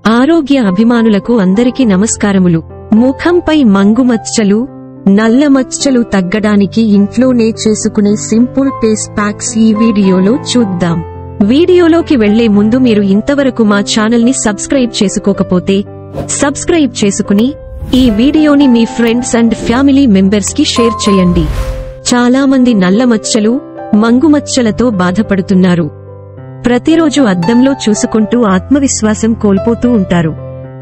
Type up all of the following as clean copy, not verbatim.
ఆరోగ్య అభిమానులకు అందరికీ నమస్కారములు. ముఖంపై మంగుమచ్చలు, నల్ల మచ్చలు తగ్గడానికి ఇంట్లోనే చేసుకునే సింపుల్ ఫేస్ ప్యాక్స్ ఈ వీడియోలో చూద్దాం. వీడియోలోకి వెళ్లే ముందు మీరు ఇంతవరకు మా ఛానల్ ని సబ్స్క్రైబ్ చేసుకోకపోతే సబ్స్క్రైబ్ చేసుకుని ఈ వీడియోని మీ ఫ్రెండ్స్ అండ్ ఫ్యామిలీ మెంబర్స్ కి షేర్ చేయండి. చాలా మంది నల్ల మచ్చలు, మంగుమచ్చలతో బాధపడుతున్నారు. ప్రతిరోజు అద్దంలో చూసుకుంటూ ఆత్మవిశ్వాసం కోల్పోతూ ఉంటారు.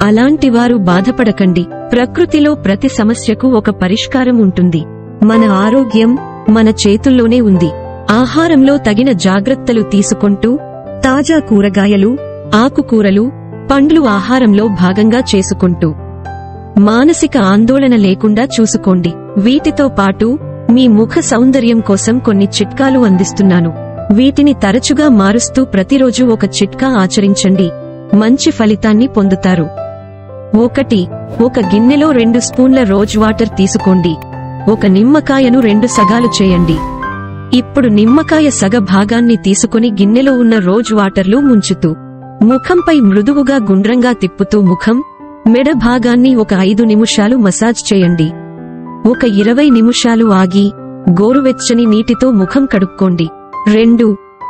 అలాంటి వారు బాధపడకండి. ప్రకృతిలో ప్రతి సమస్యకు ఒక పరిష్కారం ఉంటుంది. మన ఆరోగ్యం మన చేతుల్లోనే ఉంది. ఆహారంలో తగిన జాగ్రత్తలు తీసుకుంటూ తాజా కూరగాయలు, ఆకుకూరలు, పండ్లు ఆహారంలో భాగంగా చేసుకుంటూ మానసిక ఆందోళన లేకుండా చూసుకోండి. వీటితో పాటు మీ ముఖ సౌందర్యం కోసం కొన్ని చిట్కాలు అందిస్తున్నాను. వీటిని తరచుగా మారుస్తూ ప్రతిరోజు ఒక చిట్కా ఆచరించండి. మంచి ఫలితాన్ని పొందుతారు. 1. ఒక గిన్నెలో 2 స్పూన్ల రోజ్ వాటర్ తీసుకోండి. ఒక నిమ్మకాయను 2 సగాలు చేయండి. ఇప్పుడు నిమ్మకాయ సగ భాగాన్ని తీసుకుని గిన్నెలో ఉన్న రోజ్ వాటర్లో ముంచుతూ ముఖంపై మృదువుగా గుండ్రంగా తిప్పుతూ ముఖం, మెడ భాగాన్ని ఒక 5 నిమిషాలు మసాజ్ చేయండి. ఒక 20 నిమిషాలు ఆగి గోరువెచ్చని నీటితో ముఖం కడుక్కోండి. 2.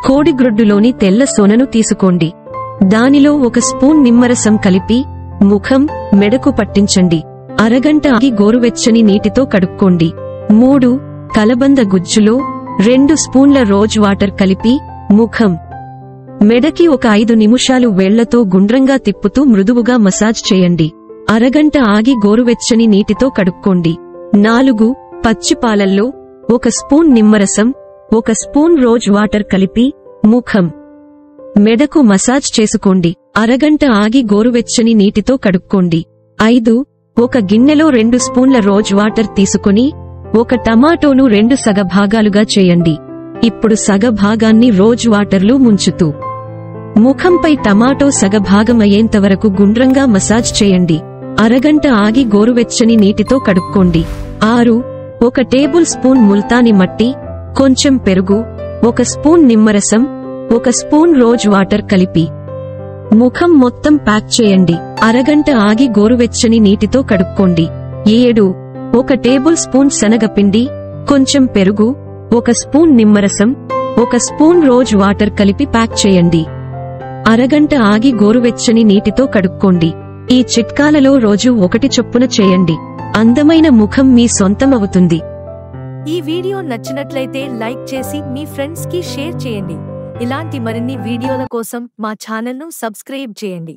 కోడిగ్రుడ్డులోని తెల్ల సొనను తీసుకోండి. దానిలో 1 స్పూన్ నిమ్మరసం కలిపి ముఖం, మెడకు పట్టించండి. అరగంట ఆగి గోరువెచ్చని నీటితో కడుక్కోండి. 3. కలబంద గుజ్జులో 2 స్పూన్ల రోజ్ వాటర్ కలిపి ముఖం, మెడకి ఒక 5 నిమిషాలు వేళ్లతో గుండ్రంగా తిప్పుతూ మృదువుగా మసాజ్ చేయండి. అరగంట ఆగి గోరువెచ్చని నీటితో కడుక్కోండి. 4. పచ్చిపాలల్లో 1 స్పూన్ నిమ్మరసం, 1 స్పూన్ రోజ్ వాటర్ కలిపి ముఖం, మెడకు మసాజ్ చేసుకోండి. అరగంట ఆగి గోరువెచ్చని నీటితో కడుక్కోండి. 5. ఒక గిన్నెలో 2 స్పూన్ల రోజ్ వాటర్ తీసుకుని 1 టమాటోను 2 సగ భాగాలుగా చేయండి. ఇప్పుడు సగ భాగాన్ని రోజ్ వాటర్లో ముంచుతూ ముఖంపై టమాటో సగ భాగమయ్యేంతవరకు గుండ్రంగా మసాజ్ చేయండి. అరగంట ఆగి గోరువెచ్చని నీటితో కడుక్కోండి. 6. 1 టేబుల్ స్పూన్ ముల్తాని మట్టి, కొంచెం పెరుగు, 1 స్పూన్ నిమ్మరసం, 1 స్పూన్ రోజ్ వాటర్ కలిపి ముఖం మొత్తం ప్యాక్ చేయండి. అరగంట ఆగి గోరువెచ్చని నీటితో కడుక్కోండి. 7. 1 టేబుల్ స్పూన్ శనగపిండి, కొంచెం పెరుగు, 1 స్పూన్ నిమ్మరసం, 1 స్పూన్ రోజ్ వాటర్ కలిపి ప్యాక్ చేయండి. అరగంట ఆగి గోరువెచ్చని నీటితో కడుక్కోండి. ఈ చిట్కాలలో రోజు 1 చొప్పున చేయండి. అందమైన ముఖం మీ సొంతం అవుతుంది. ఈ వీడియో నచ్చినట్లయితే లైక్ చేసి మీ ఫ్రెండ్స్ కి షేర్ చేయండి. ఇలాంటి మరిన్ని వీడియోల కోసం మా ఛానల్ ను సబ్స్క్రైబ్ చేయండి.